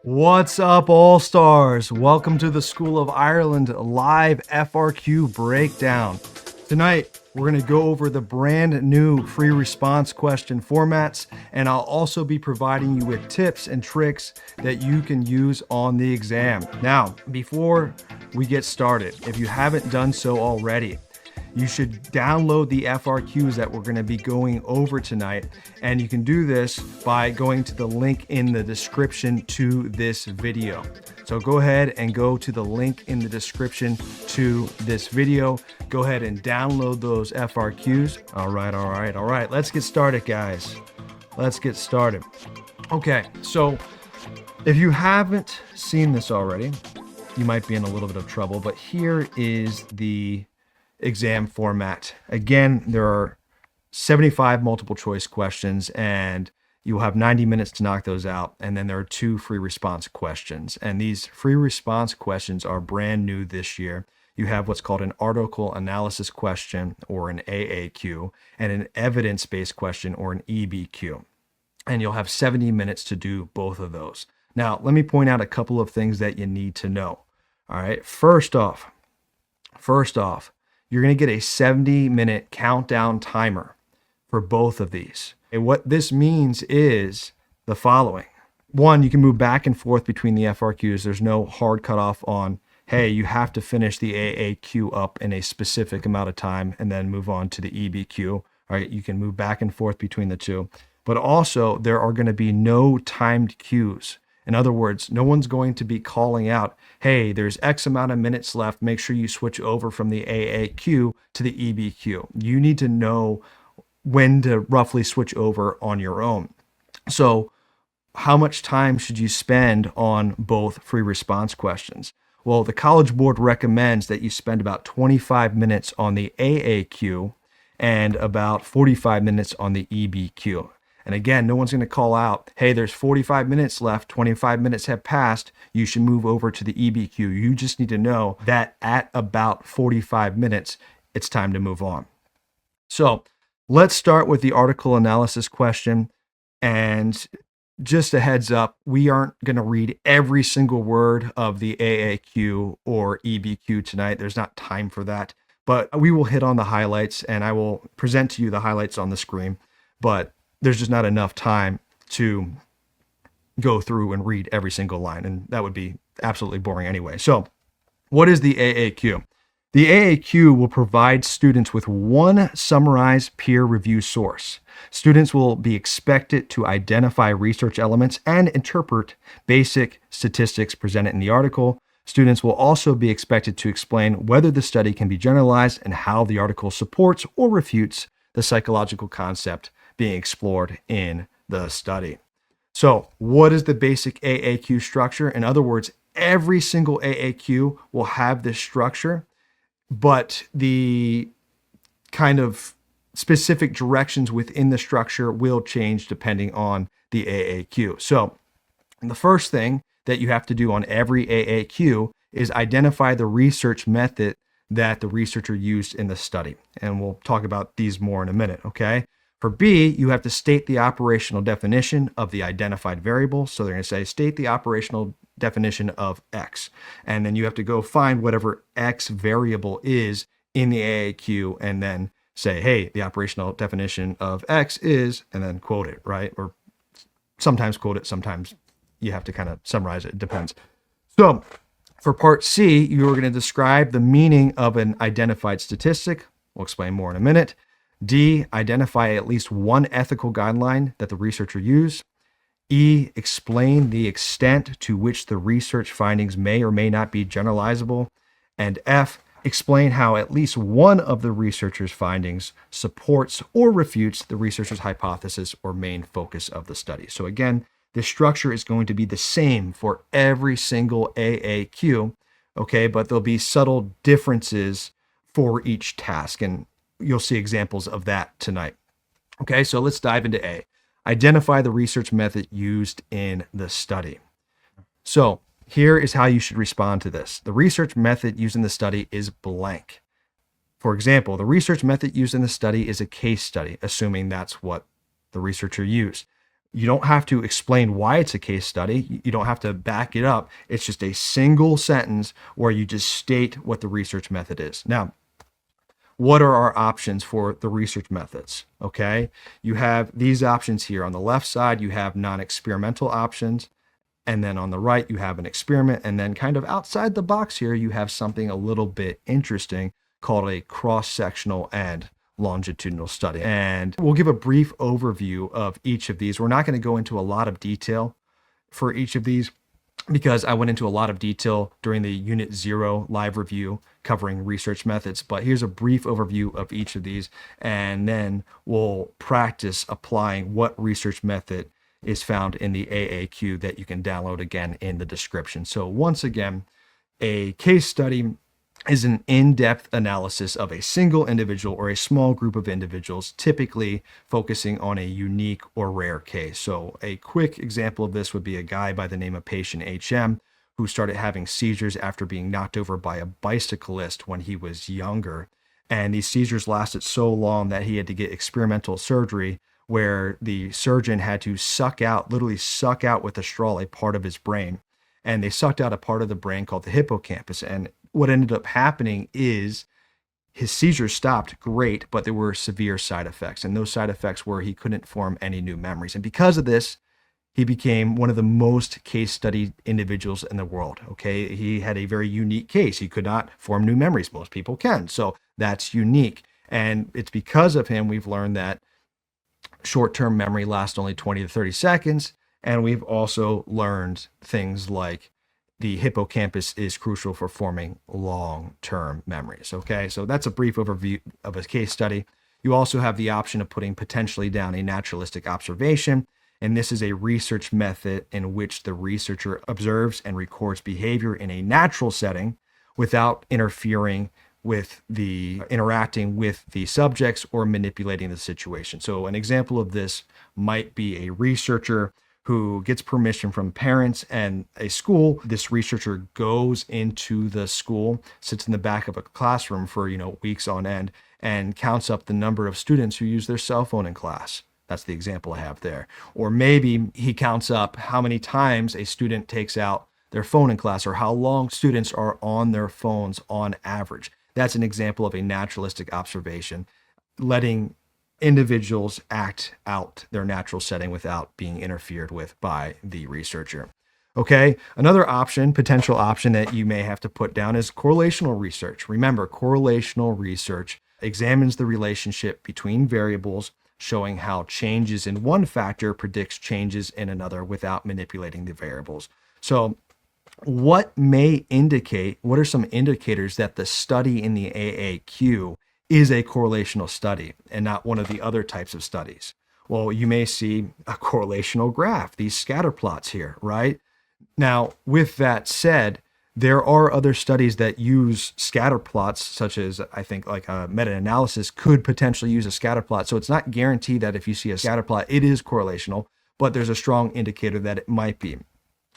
What's up, All Stars? Welcome to the School of Ireland live FRQ breakdown. Tonight, we're going to go over the brand new free response question formats, and I'll also be providing you with tips and tricks that you can use on the exam. Now, before we get started, if you haven't done so already, you should download the FRQs that we're going to be going over tonight. And you can do this by going to the link in the description to this video. So go ahead and go to the link in the description to this video. Go ahead and download those FRQs. All right. Let's get started, guys. Let's get started. Okay, so if you haven't seen this already, you might be in a little bit of trouble, but here is the exam format. Again, there are 75 multiple choice questions and you'll have 90 minutes to knock those out. And then there are 2 free response questions. And these free response questions are brand new this year. You have what's called an article analysis question, or an AAQ, and an evidence-based question, or an EBQ. And you'll have 70 minutes to do both of those. Now, let me point out a couple of things that you need to know. All right, first off, you're going to get a 70-minute countdown timer for both of these. And what this means is the following. One, you can move back and forth between the FRQs. There's no hard cutoff on, hey, you have to finish the AAQ up in a specific amount of time and then move on to the EBQ. All right, you can move back and forth between the two. But also, there are going to be no timed cues. In other words, no one's going to be calling out, hey, there's X amount of minutes left. Make sure you switch over from the AAQ to the EBQ. You need to know when to roughly switch over on your own. So how much time should you spend on both free response questions? Well, the College Board recommends that you spend about 25 minutes on the AAQ and about 45 minutes on the EBQ. And again, no one's going to call out, hey, there's 45 minutes left, 25 minutes have passed, you should move over to the EBQ. You just need to know that at about 45 minutes, it's time to move on. So let's start with the article analysis question. And just a heads up, we aren't going to read every single word of the AAQ or EBQ tonight. There's not time for that. But we will hit on the highlights, and I will present to you the highlights on the screen. But there's just not enough time to go through and read every single line, and that would be absolutely boring anyway. So what is the AAQ? The AAQ will provide students with one summarized peer review source. Students will be expected to identify research elements and interpret basic statistics presented in the article. Students will also be expected to explain whether the study can be generalized and how the article supports or refutes the psychological concept being explored in the study. So what is the basic AAQ structure? In other words, every single AAQ will have this structure, but the kind of specific directions within the structure will change depending on the AAQ. So the first thing that you have to do on every AAQ is identify the research method that the researcher used in the study. And we'll talk about these more in a minute, okay? For B, you have to state the operational definition of the identified variable. So they're going to say, state the operational definition of X. And then you have to go find whatever X variable is in the AAQ and then say, hey, the operational definition of X is, and then quote it, right? Or sometimes quote it, sometimes you have to kind of summarize it. It depends. So for part C, you're going to describe the meaning of an identified statistic. We'll explain more in a minute. D, identify at least one ethical guideline that the researcher used. E, explain the extent to which the research findings may or may not be generalizable. And F, explain how at least one of the researcher's findings supports or refutes the researcher's hypothesis or main focus of the study. So again, the structure is going to be the same for every single AAQ, okay, but there'll be subtle differences for each task. And you'll see examples of that tonight. Okay, so let's dive into A. Identify the research method used in the study. So here is how you should respond to this. The research method used in the study is blank. For example, the research method used in the study is a case study, assuming that's what the researcher used. You don't have to explain why it's a case study. You don't have to back it up. It's just a single sentence where you just state what the research method is. Now, what are our options for the research methods? Okay, you have these options here. On the left side, you have non-experimental options. And then on the right, you have an experiment. And then kind of outside the box here, you have something a little bit interesting called a cross-sectional and longitudinal study. And we'll give a brief overview of each of these. We're not going to go into a lot of detail for each of these because I went into a lot of detail during the Unit 0 live review covering research methods. But here's a brief overview of each of these, and then we'll practice applying what research method is found in the AAQ that you can download again in the description. So once again, a case study is an in-depth analysis of a single individual or a small group of individuals, typically focusing on a unique or rare case. So a quick example of this would be a guy by the name of patient HM who started having seizures after being knocked over by a bicyclist when he was younger. And these seizures lasted so long that he had to get experimental surgery where the surgeon had to literally suck out with a straw a part of his brain. And they sucked out a part of the brain called the hippocampus. And what ended up happening is his seizures stopped great, but there were severe side effects. And those side effects were he couldn't form any new memories. And because of this, he became one of the most case studied individuals in the world. Okay. He had a very unique case. He could not form new memories. Most people can. So that's unique. And it's because of him we've learned that short-term memory lasts only 20 to 30 seconds. And we've also learned things like the hippocampus is crucial for forming long-term memories. Okay, so that's a brief overview of a case study. You also have the option of putting potentially down a naturalistic observation. And this is a research method in which the researcher observes and records behavior in a natural setting without interfering with interacting with the subjects or manipulating the situation. So an example of this might be a researcher who gets permission from parents and a school. This researcher goes into the school, sits in the back of a classroom for, weeks on end, and counts up the number of students who use their cell phone in class. That's the example I have there. Or maybe he counts up how many times a student takes out their phone in class or how long students are on their phones on average. That's an example of a naturalistic observation, letting individuals act out their natural setting without being interfered with by the researcher. Okay, another potential option that you may have to put down is correlational research. Remember, correlational research examines the relationship between variables, showing how changes in one factor predicts changes in another without manipulating the variables. So what are some indicators that the study in the AAQ is a correlational study and not one of the other types of studies? Well, you may see a correlational graph, these scatter plots here, right? Now, with that said, there are other studies that use scatter plots, such as I think like a meta-analysis could potentially use a scatter plot. So it's not guaranteed that if you see a scatter plot, it is correlational, but there's a strong indicator that it might be.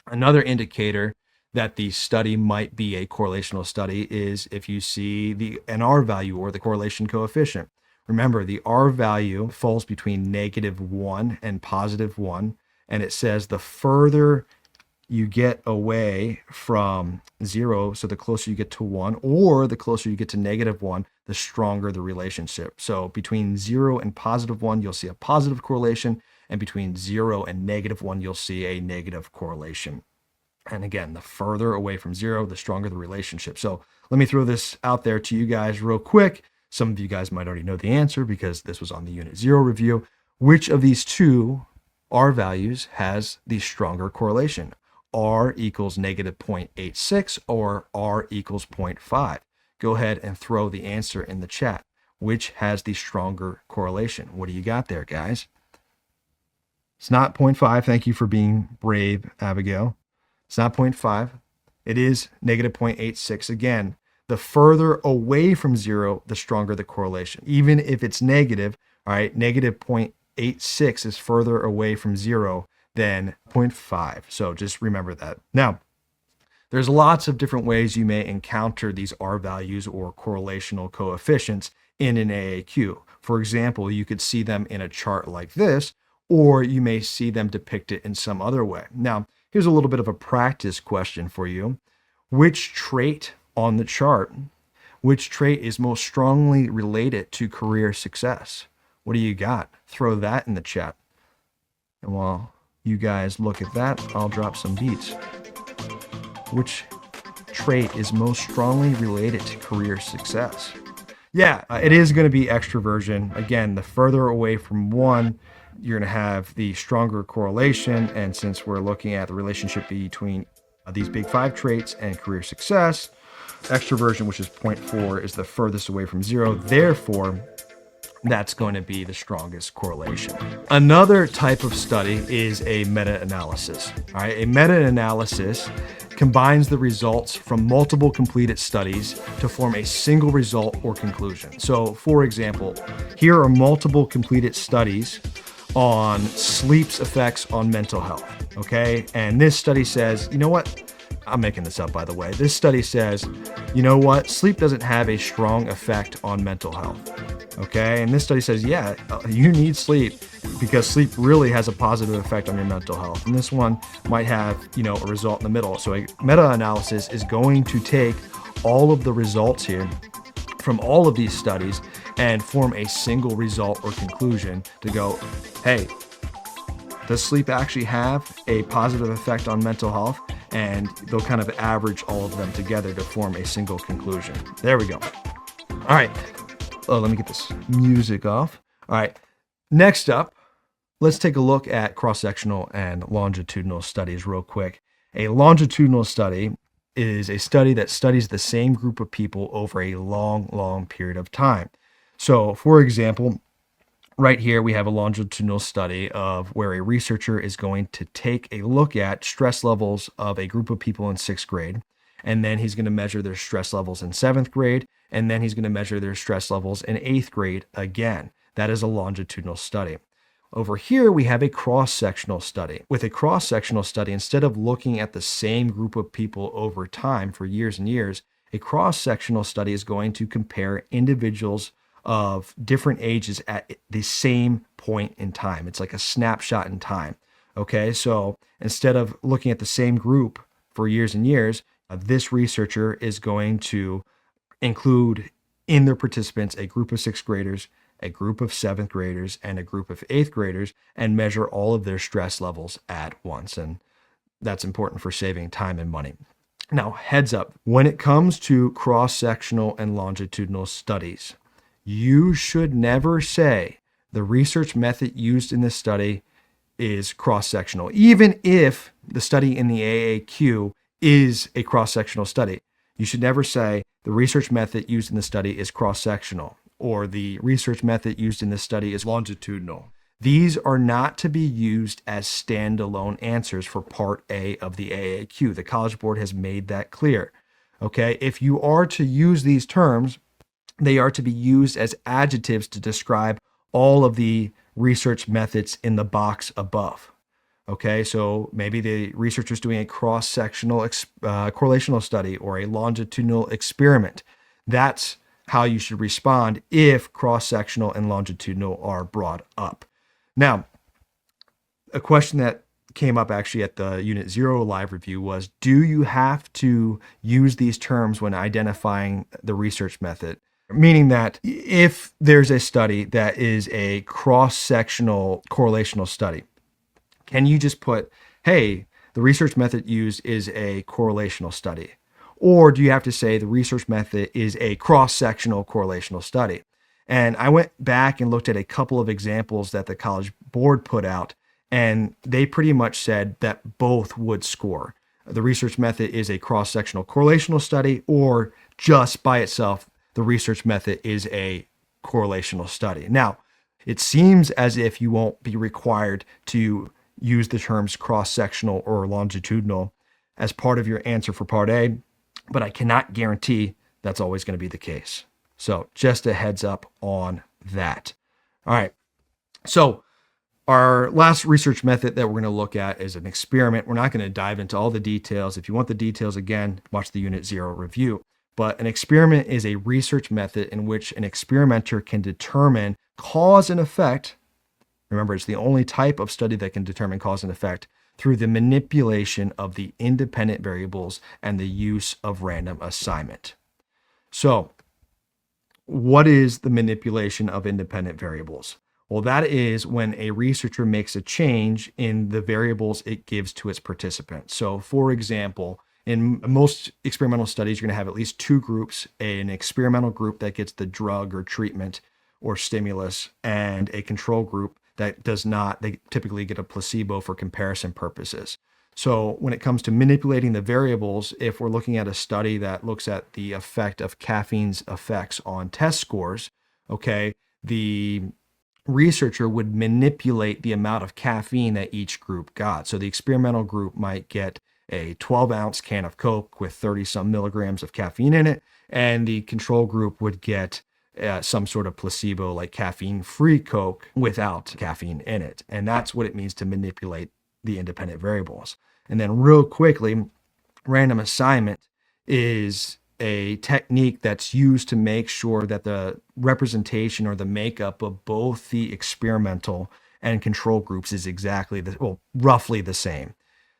Another indicator that the study might be a correlational study is if you see an R value or the correlation coefficient. Remember, the R value falls between -1 and +1, and it says the further you get away from 0, so the closer you get to 1, or the closer you get to -1, the stronger the relationship. So between 0 and +1, you'll see a positive correlation, and between 0 and -1, you'll see a negative correlation. And again, the further away from 0, the stronger the relationship. So let me throw this out there to you guys real quick. Some of you guys might already know the answer because this was on the Unit 0 review. Which of these two R values has the stronger correlation? R equals -0.86 or R equals 0.5? Go ahead and throw the answer in the chat. Which has the stronger correlation? What do you got there, guys? It's not 0.5. Thank you for being brave, Abigail. It's not 0.5. It is -0.86. Again, the further away from 0, the stronger the correlation. Even if it's negative, all right, -0.86 is further away from 0 than 0.5. So just remember that. Now, there's lots of different ways you may encounter these R values or correlational coefficients in an AAQ. For example, you could see them in a chart like this, or you may see them depicted in some other way. Now, here's a little bit of a practice question for you. Which trait on the chart, which trait is most strongly related to career success? What do you got? Throw that in the chat. And while you guys look at that, I'll drop some beats. Which trait is most strongly related to career success? Yeah, it is going to be extroversion. Again, the further away from one, you're going to have the stronger correlation. And since we're looking at the relationship between these big 5 traits and career success, extroversion, which is 0.4, is the furthest away from 0. Therefore, that's going to be the strongest correlation. Another type of study is a meta-analysis. All right, a meta-analysis combines the results from multiple completed studies to form a single result or conclusion. So, for example, here are multiple completed studies on sleep's effects on mental health. Okay, and this study says, you know what? I'm making this up, by the way. This study says, you know what? Sleep doesn't have a strong effect on mental health. Okay, and this study says, yeah, you need sleep because sleep really has a positive effect on your mental health. And this one might have, a result in the middle. So a meta-analysis is going to take all of the results here from all of these studies and form a single result or conclusion to go, hey, does sleep actually have a positive effect on mental health? And they'll kind of average all of them together to form a single conclusion. There we go. All right. Oh, let me get this music off. All right. Next up, let's take a look at cross-sectional and longitudinal studies real quick. A longitudinal study is a study that studies the same group of people over a long period of time. So, for example, right here, we have a longitudinal study of where a researcher is going to take a look at stress levels of a group of people in 6th grade, and then he's going to measure their stress levels in 7th grade, and then he's going to measure their stress levels in 8th grade again. That is a longitudinal study. Over here, we have a cross-sectional study. With a cross-sectional study, instead of looking at the same group of people over time for years and years, a cross-sectional study is going to compare individuals of different ages at the same point in time. It's like a snapshot in time. Okay, so instead of looking at the same group for years and years, this researcher is going to include in their participants a group of 6th graders, a group of 7th graders, and a group of 8th graders, and measure all of their stress levels at once. And that's important for saving time and money. Now, heads up, when it comes to cross-sectional and longitudinal studies, you should never say the research method used in this study is cross-sectional, even if the study in the AAQ is a cross-sectional study. You should never say the research method used in the study is cross-sectional or the research method used in this study is longitudinal. These are not to be used as standalone answers for Part A of the AAQ. The College Board has made that clear. Okay, if you are to use these terms, they are to be used as adjectives to describe all of the research methods in the box above. Okay, so maybe the researcher is doing a cross-sectional correlational study or a longitudinal experiment. That's how you should respond if cross-sectional and longitudinal are brought up. Now, a question that came up actually at the Unit 0 live review was, do you have to use these terms when identifying the research method? Meaning that if there's a study that is a cross-sectional correlational study, can you just put, hey, the research method used is a correlational study? Or do you have to say the research method is a cross-sectional correlational study? And I went back and looked at a couple of examples that the College Board put out, and they pretty much said that both would score. The research method is a cross-sectional correlational study, or just by itself, the research method is a correlational study. Now, it seems as if you won't be required to use the terms cross-sectional or longitudinal as part of your answer for Part A, but I cannot guarantee that's always going to be the case. So just a heads up on that. All right. So our last research method that we're going to look at is an experiment. We're not going to dive into all the details. If you want the details, again, watch the Unit 0 review. But an experiment is a research method in which an experimenter can determine cause and effect Remember, it's the only type of study that can determine cause and effect through the manipulation of the independent variables and the use of random assignment. So, what is the manipulation of independent variables? Well, that is when a researcher makes a change in the variables it gives to its participants. So, for example, in most experimental studies, you're going to have at least two groups, an experimental group that gets the drug or treatment or stimulus, and a control group that does not. They typically get a placebo for comparison purposes. So when it comes to manipulating the variables, if we're looking at a study that looks at the effect of caffeine's effects on test scores, okay, the researcher would manipulate the amount of caffeine that each group got. So the experimental group might get a 12-ounce can of Coke with 30-some milligrams of caffeine in it, and the control group would get some sort of placebo like caffeine-free Coke without caffeine in it. And that's what it means to manipulate the independent variables. And then real quickly, random assignment is a technique that's used to make sure that the representation or the makeup of both the experimental and control groups is roughly the same.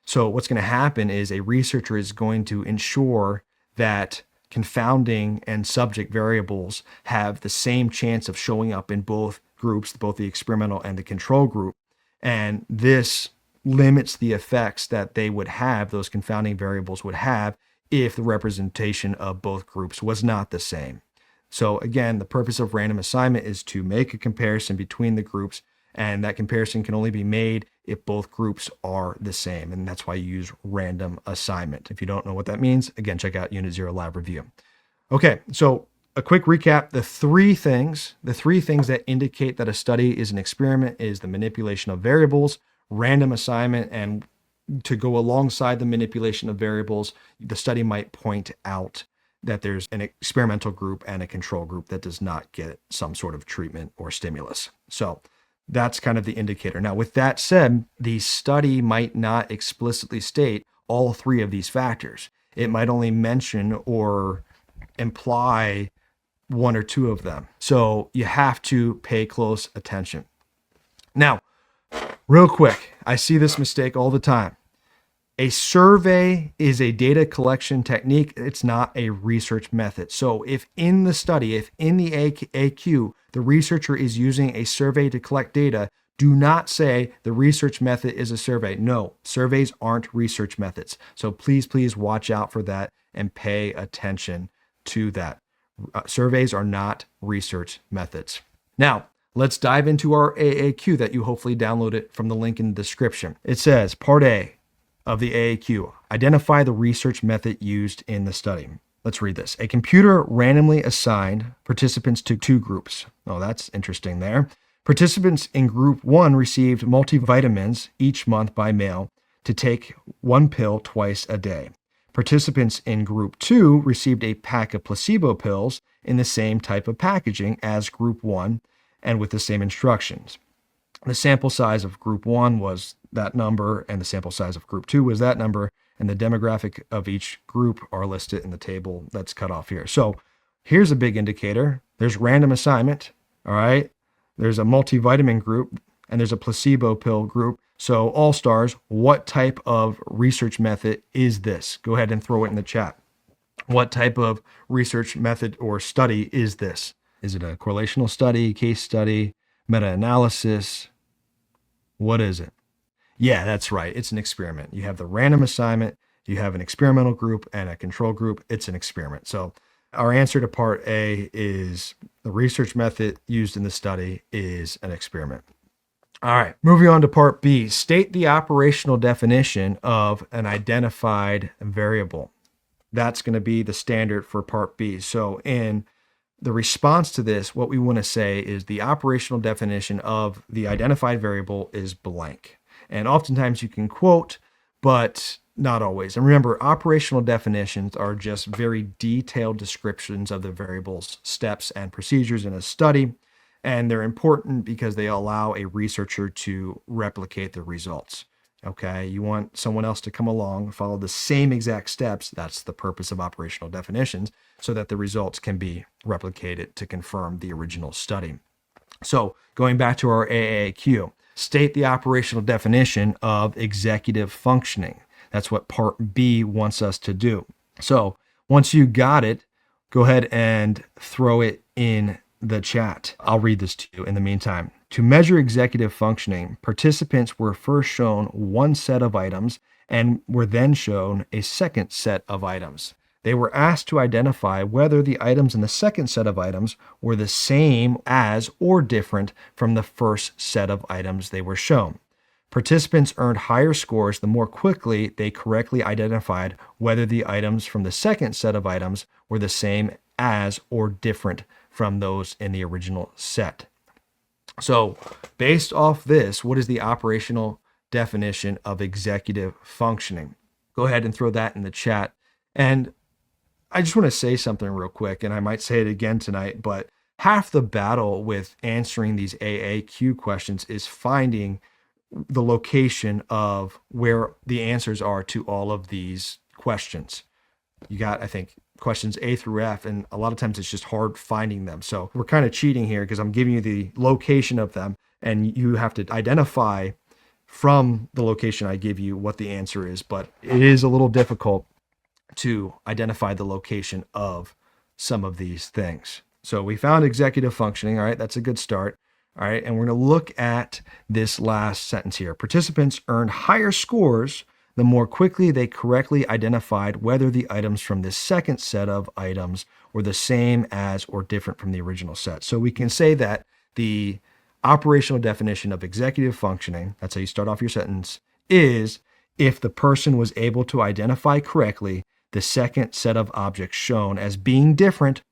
So what's going to happen is a researcher is going to ensure that confounding and subject variables have the same chance of showing up in both groups, both the experimental and the control group. And this limits the effects that they would have, those confounding variables would have, if the representation of both groups was not the same. So again, the purpose of random assignment is to make a comparison between the groups, and that comparison can only be made if both groups are the same. And that's why you use random assignment. If you don't know what that means, again, check out Unit 0 Lab Review. Okay, so a quick recap. The three things that indicate that a study is an experiment is the manipulation of variables, random assignment, and to go alongside the manipulation of variables, the study might point out that there's an experimental group and a control group that does not get some sort of treatment or stimulus. So that's kind of the indicator. Now, with that said, the study might not explicitly state all three of these factors. It might only mention or imply one or two of them. So you have to pay close attention. Now, real quick, I see this mistake all the time. A survey is a data collection technique. It's not a research method. So if in the study, if in the AQ, the researcher is using a survey to collect data, do not say the research method is a survey. No, surveys aren't research methods. So please watch out for that and pay attention to that. Surveys are not research methods. Now, let's dive into our AAQ that you hopefully downloaded from the link in the description. It says, Part A of the AAQ, identify the research method used in the study. Let's read this. A computer randomly assigned participants to two groups. Oh, that's interesting there. Participants in group 1 received multivitamins each month by mail to take one pill twice a day. Participants in group 2 received a pack of placebo pills in the same type of packaging as group 1 and with the same instructions. The sample size of group 1 was that number, and the sample size of group 2 was that number, and the demographic of each group are listed in the table that's cut off here. So here's a big indicator. There's random assignment, all right? There's a multivitamin group, and there's a placebo pill group. So all stars, what type of research method is this? Go ahead and throw it in the chat. What type of research method or study is this? Is it a correlational study, case study, meta-analysis? What is it? Yeah, that's right. It's an experiment. You have the random assignment, you have an experimental group and a control group. It's an experiment. So our answer to part A is the research method used in the study is an experiment. All right, moving on to part B. State the operational definition of an identified variable. That's going to be the standard for part B. So in the response to this, what we want to say is the operational definition of the identified variable is blank. And oftentimes you can quote, but not always. And remember, operational definitions are just very detailed descriptions of the variables, steps, and procedures in a study. And they're important because they allow a researcher to replicate the results. Okay, you want someone else to come along, follow the same exact steps. That's the purpose of operational definitions, so that the results can be replicated to confirm the original study. So going back to our AAQ, state the operational definition of executive functioning. That's what part B wants us to do. So once you got it, go ahead and throw it in the chat. I'll read this to you in the meantime. To measure executive functioning, participants were first shown one set of items and were then shown a second set of items. They were asked to identify whether the items in the second set of items were the same as or different from the first set of items they were shown. Participants earned higher scores the more quickly they correctly identified whether the items from the second set of items were the same as or different from those in the original set. So, based off this, what is the operational definition of executive functioning? Go ahead and throw that in the chat. And I just want to say something real quick, and I might say it again tonight, but half the battle with answering these AAQ questions is finding the location of where the answers are to all of these questions. You got, I think, questions A through F, and a lot of times it's just hard finding them. So we're kind of cheating here because I'm giving you the location of them, and you have to identify from the location I give you what the answer is. But it is a little difficult to identify the location of some of these things. So we found executive functioning. All right, that's a good start. All right, and we're going to look at this last sentence here. Participants earned higher scores the more quickly they correctly identified whether the items from this second set of items were the same as or different from the original set. So we can say that the operational definition of executive functioning, that's how you start off your sentence, is if the person was able to identify correctly the second set of objects shown as being different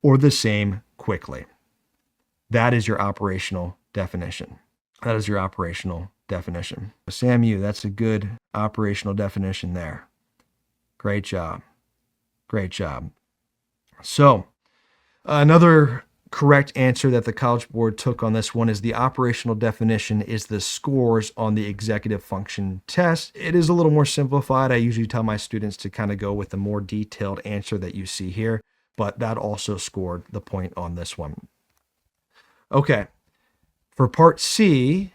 or the same quickly. That is your operational definition. That is your operational definition. SAMU, that's a good operational definition there. Great job. Great job. So, another correct answer that the College Board took on this one is the operational definition is the scores on the executive function test. It is a little more simplified. I usually tell my students to kind of go with the more detailed answer that you see here, but that also scored the point on this one. Okay, for part C,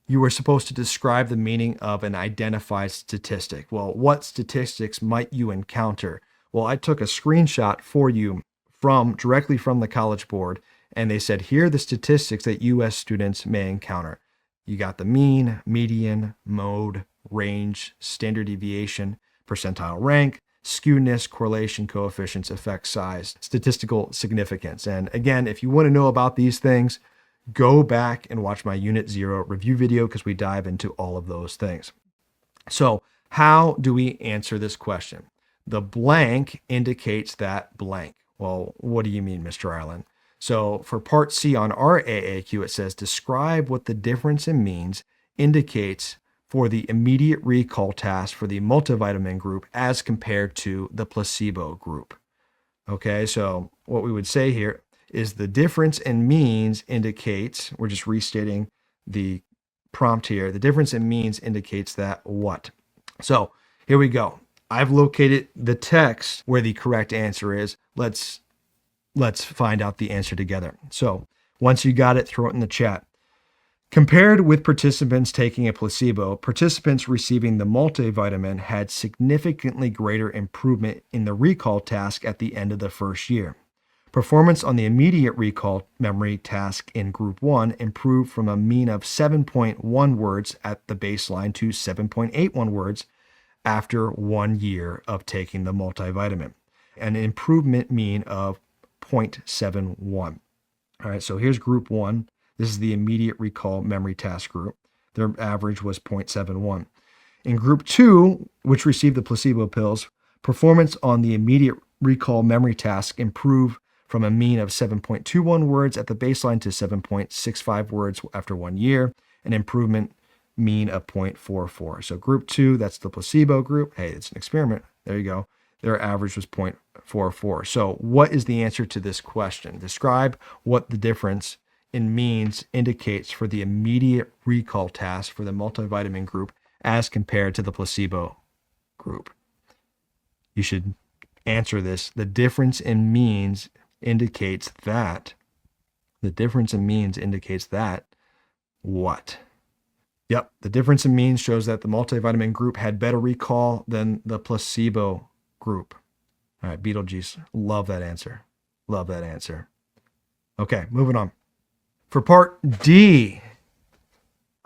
you were supposed to describe the meaning of an identified statistic. Well, what statistics might you encounter? Well, I took a screenshot for you directly from the College Board, and they said, here are the statistics that U.S. students may encounter. You got the mean, median, mode, range, standard deviation, percentile rank, skewness, correlation, coefficients, effect size, statistical significance. And again, if you want to know about these things, go back and watch my Unit 0 review video because we dive into all of those things. So how do we answer this question? The blank indicates that blank. Well, what do you mean, Mr. Ireland? So for part C on our AAQ, it says, describe what the difference in means indicates for the immediate recall task for the multivitamin group as compared to the placebo group. Okay, so what we would say here is the difference in means indicates, we're just restating the prompt here, the difference in means indicates that what? So here we go. I've located the text where the correct answer is. Let's find out the answer together. So once you got it, throw it in the chat. Compared with participants taking a placebo, participants receiving the multivitamin had significantly greater improvement in the recall task at the end of the first year. Performance on the immediate recall memory task in Group 1 improved from a mean of 7.1 words at the baseline to 7.81 words after 1 year of taking the multivitamin, an improvement mean of 0.71. All right, so here's Group 1. This is the immediate recall memory task group. Their average was 0.71. In Group 2, which received the placebo pills, performance on the immediate recall memory task improved from a mean of 7.21 words at the baseline to 7.65 words after 1 year, an improvement mean of 0.44. So Group 2, that's the placebo group. Hey, it's an experiment. There you go. Their average was 0.44. So what is the answer to this question? Describe what the difference in means indicates for the immediate recall task for the multivitamin group as compared to the placebo group. You should answer this. The difference in means indicates that The difference in means indicates that what? Yep, the difference in means shows that the multivitamin group had better recall than the placebo group. All right, Beetlejuice, love that answer. Love that answer. Okay, moving on. For part D,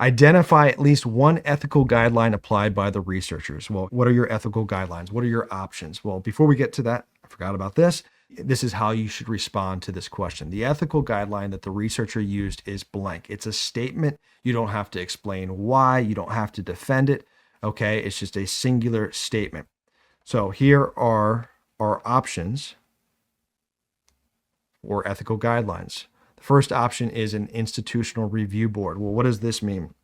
identify at least one ethical guideline applied by the researchers. Well, what are your ethical guidelines? What are your options? Well, before we get to that, I forgot about this. This is how you should respond to this question. The ethical guideline that the researcher used is blank. It's a statement. You don't have to explain why. You don't have to defend it. Okay, it's just a singular statement. So here are our options or ethical guidelines. The first option is an institutional review board. Well, what does this mean?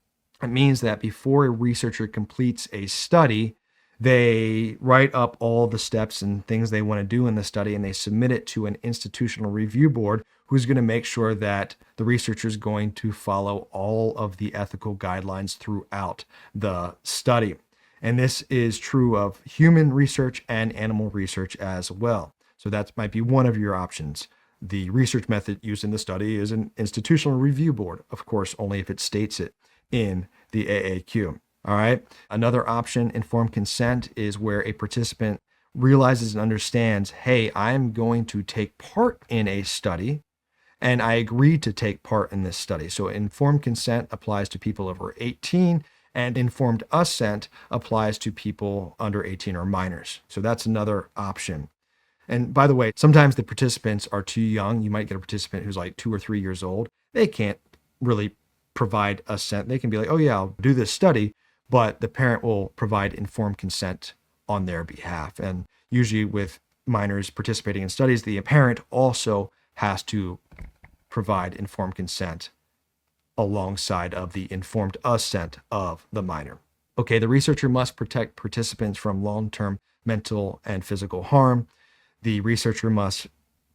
It means that before a researcher completes a study, they write up all the steps and things they want to do in the study, and they submit it to an institutional review board who's going to make sure that the researcher is going to follow all of the ethical guidelines throughout the study. And this is true of human research and animal research as well. So that might be one of your options. The research method used in the study is an institutional review board, of course, only if it states it in the AAQ. All right. Another option, informed consent, is where a participant realizes and understands, hey, I'm going to take part in a study and I agree to take part in this study. So informed consent applies to people over 18 and informed assent applies to people under 18 or minors. So that's another option. And by the way, sometimes the participants are too young. You might get a participant who's like 2 or 3 years old. They can't really provide assent. They can be like, oh yeah, I'll do this study, but the parent will provide informed consent on their behalf. And usually with minors participating in studies, the parent also has to provide informed consent alongside of the informed assent of the minor. Okay, the researcher must protect participants from long-term mental and physical harm. The researcher must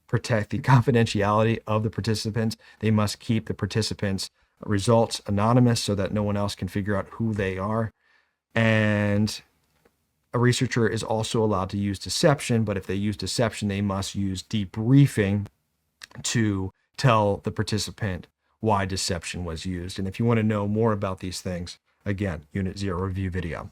protect the confidentiality of the participants. They must keep the participants' results anonymous so that no one else can figure out who they are. And a researcher is also allowed to use deception, but if they use deception, they must use debriefing to tell the participant why deception was used. And if you want to know more about these things, again, Unit 0 review video.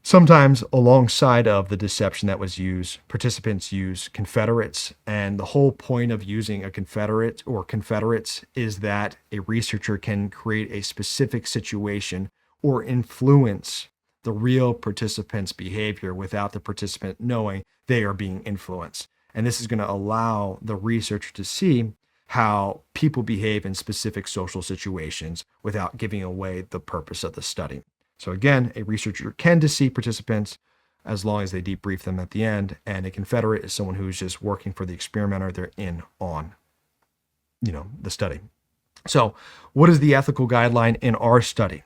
Sometimes alongside of the deception that was used, participants use confederates. And the whole point of using a confederate or confederates is that a researcher can create a specific situation or influence the real participant's behavior without the participant knowing they are being influenced. And this is going to allow the researcher to see how people behave in specific social situations without giving away the purpose of the study. So again, a researcher can deceive participants as long as they debrief them at the end. And a confederate is someone who's just working for the experimenter. They're in on, the study. So what is the ethical guideline in our study?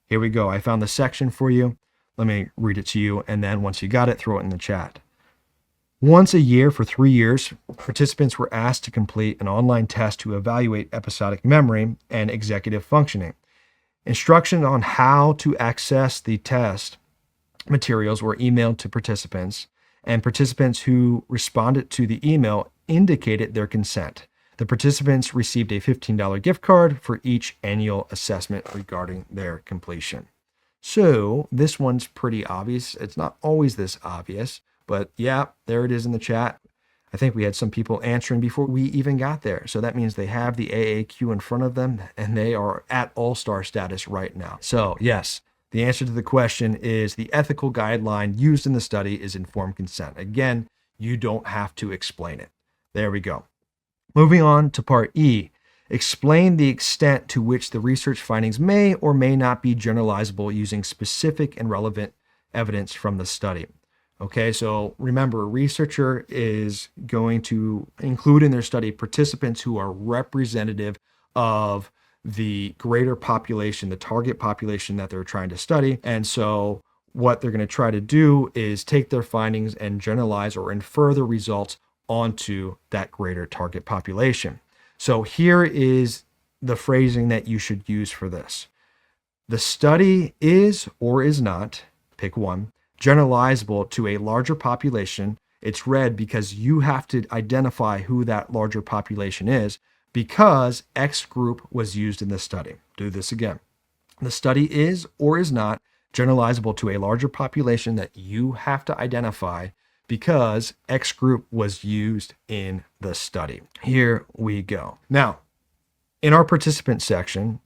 Here we go. I found the section for you. Let me read it to you. And then once you got it, throw it in the chat. Once a year for 3 years, participants were asked to complete an online test to evaluate episodic memory and executive functioning. Instructions on how to access the test materials were emailed to participants, and participants who responded to the email indicated their consent. The participants received a $15 gift card for each annual assessment regarding their completion. So this one's pretty obvious. It's not always this obvious, but yeah, there it is in the chat. I think we had some people answering before we even got there. So that means they have the AAQ in front of them and they are at all-star status right now. So yes, the answer to the question is the ethical guideline used in the study is informed consent. Again, you don't have to explain it. There we go. Moving on to part E, explain the extent to which the research findings may or may not be generalizable using specific and relevant evidence from the study. Okay, so remember, a researcher is going to include in their study participants who are representative of the greater population, the target population that they're trying to study. And so what they're going to try to do is take their findings and generalize or infer the results onto that greater target population. So here is the phrasing that you should use for this. The study is or is not, pick one, generalizable to a larger population. It's red because you have to identify who that larger population is, because X group was used in the study. Do this again. The study is or is not generalizable to a larger population that you have to identify because X group was used in the study. Here we go. Now, in our participant section,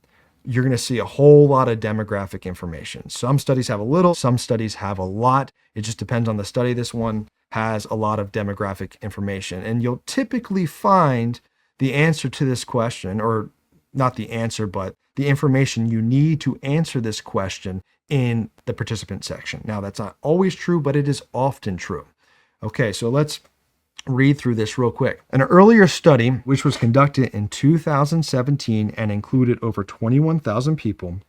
you're going to see a whole lot of demographic information. Some studies have a little, some studies have a lot. It just depends on the study. This one has a lot of demographic information, and you'll typically find the answer to this question, or not the answer, but the information you need to answer this question in the participant section. Now, that's not always true, but it is often true. Okay, so let's read through this real quick. An earlier study, which was conducted in 2017 and included over 21,000 people,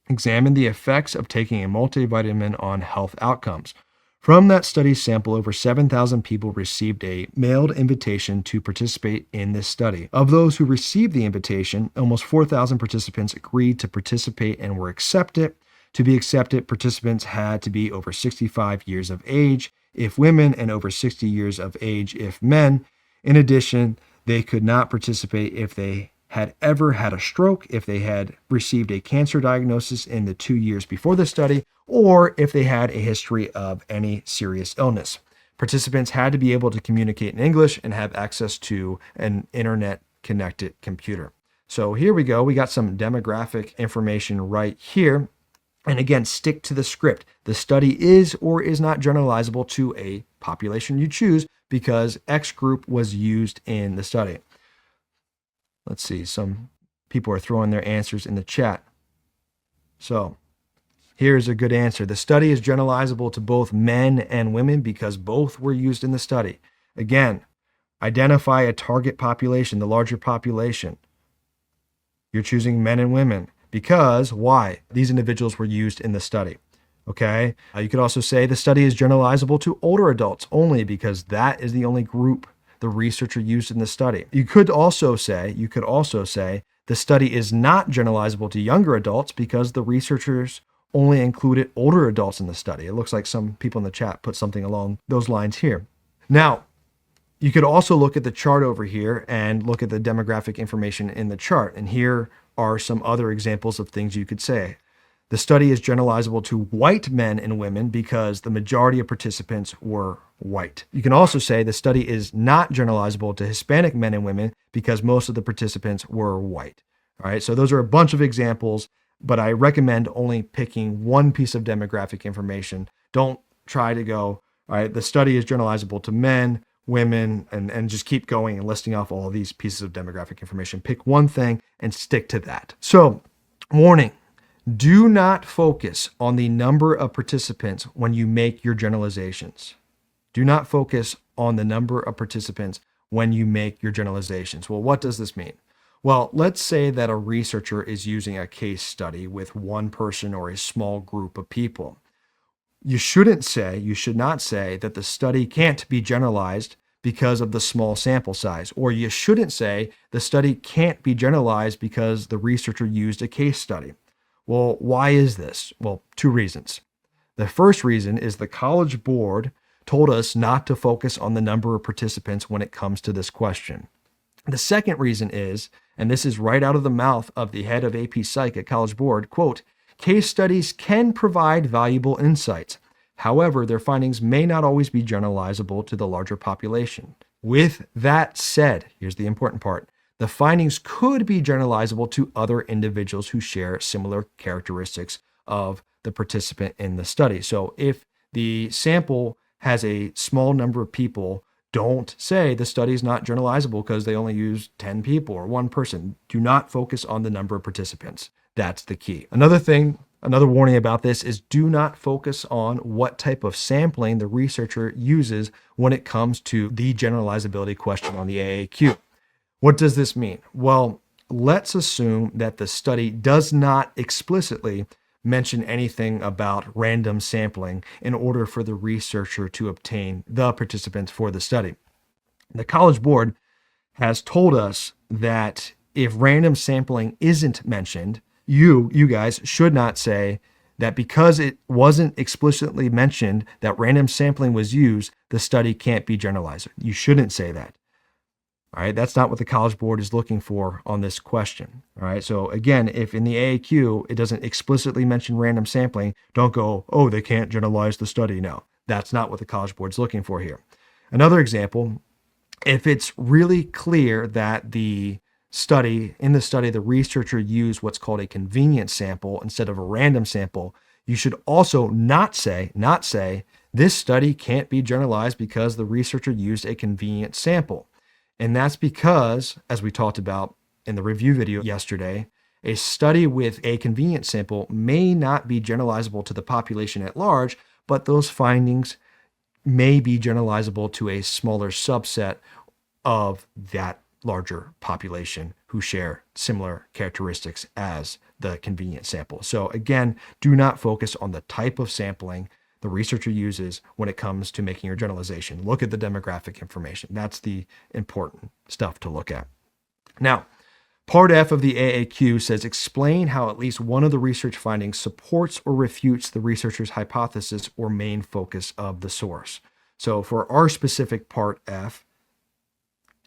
examined the effects of taking a multivitamin on health outcomes. From that study sample, over 7,000 people received a mailed invitation to participate in this study. Of those who received the invitation, almost 4,000 participants agreed to participate and were accepted. To be accepted, participants had to be over 65 years of age if women and over 60 years of age if men. In addition, they could not participate if they had ever had a stroke, if they had received a cancer diagnosis in the 2 years before the study, or if they had a history of any serious illness. Participants had to be able to communicate in English and have access to an internet-connected computer. So here we go. We got some demographic information right here. And again, stick to the script. The study is or is not generalizable to a population you choose because X group was used in the study. Let's see, some people are throwing their answers in the chat. So here's a good answer. The study is generalizable to both men and women because both were used in the study. Again, identify a target population, the larger population. You're choosing men and women. Because, why? These individuals were used in the study, okay? You could also say the study is generalizable to older adults only because that is the only group the researcher used in the study. You could also say the study is not generalizable to younger adults because the researchers only included older adults in the study. It looks like some people in the chat put something along those lines here. Now, you could also look at the chart over here and look at the demographic information in the chart. And here are some other examples of things you could say. The study is generalizable to white men and women because the majority of participants were white. You can also say the study is not generalizable to Hispanic men and women because most of the participants were white. All right, so those are a bunch of examples, but I recommend only picking one piece of demographic information. Don't try to go, all right, the study is generalizable to men, women, and just keep going and listing off all of these pieces of demographic information. Pick one thing and stick to that. So, warning, do not focus on the number of participants when you make your generalizations. Do not focus on the number of participants when you make your generalizations. Well, what does this mean? Well, let's say that a researcher is using a case study with one person or a small group of people. You should not say that the study can't be generalized because of the small sample size, or you shouldn't say the study can't be generalized because the researcher used a case study. Well, why is this? Well, two reasons. The first reason is the College Board told us not to focus on the number of participants when it comes to this question. The second reason is, and this is right out of the mouth of the head of AP Psych at College Board, quote, case studies can provide valuable insights. However, their findings may not always be generalizable to the larger population. With that said, here's the important part. The findings could be generalizable to other individuals who share similar characteristics of the participant in the study. So if the sample has a small number of people, don't say the study is not generalizable because they only use 10 people or one person. Do not focus on the number of participants. That's the key. Another warning about this is do not focus on what type of sampling the researcher uses when it comes to the generalizability question on the AAQ. What does this mean? Well, let's assume that the study does not explicitly mention anything about random sampling in order for the researcher to obtain the participants for the study. The College Board has told us that if random sampling isn't mentioned, you guys should not say that because it wasn't explicitly mentioned that random sampling was used, the study can't be generalized. You shouldn't say that. All right, that's not what the College Board is looking for on this question. All right, so again, if in the AAQ it doesn't explicitly mention random sampling, don't go, oh, they can't generalize the study. No, that's not what the College Board's looking for here. Another example, if it's really clear that in the study, the researcher used what's called a convenience sample instead of a random sample, you should also not say, this study can't be generalized because the researcher used a convenient sample. And that's because, as we talked about in the review video yesterday, a study with a convenient sample may not be generalizable to the population at large, but those findings may be generalizable to a smaller subset of that larger population who share similar characteristics as the convenient sample. So again, do not focus on the type of sampling the researcher uses when it comes to making your generalization. Look at the demographic information. That's the important stuff to look at. Now, part F of the AAQ says, explain how at least one of the research findings supports or refutes the researcher's hypothesis or main focus of the source. So for our specific part F,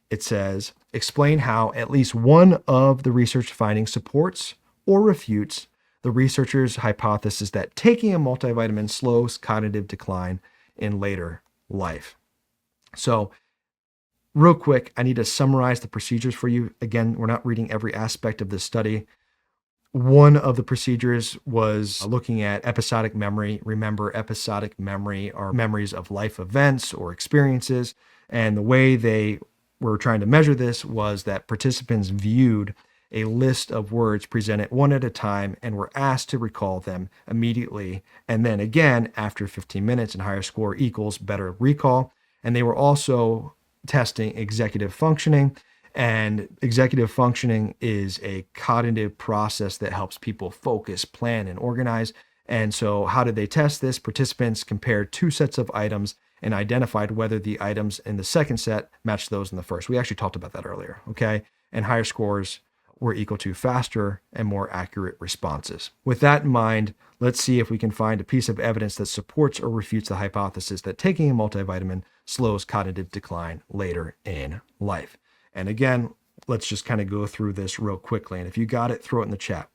it says, explain how at least one of the research findings supports or refutes the researcher's hypothesis that taking a multivitamin slows cognitive decline in later life. So real quick, I need to summarize the procedures for you. Again, we're not reading every aspect of this study. One of the procedures was looking at episodic memory. Remember, episodic memory are memories of life events or experiences. And the way they were trying to measure this was that participants viewed a list of words presented one at a time and were asked to recall them immediately. And then again, after 15 minutes, and higher score equals better recall. And they were also testing executive functioning. And executive functioning is a cognitive process that helps people focus, plan, and organize. And so how did they test this? Participants compared two sets of items and identified whether the items in the second set matched those in the first. We actually talked about that earlier, okay? And higher scores were equal to faster and more accurate responses. With that in mind, let's see if we can find a piece of evidence that supports or refutes the hypothesis that taking a multivitamin slows cognitive decline later in life. And again, let's just kind of go through this real quickly. And if you got it, throw it in the chat.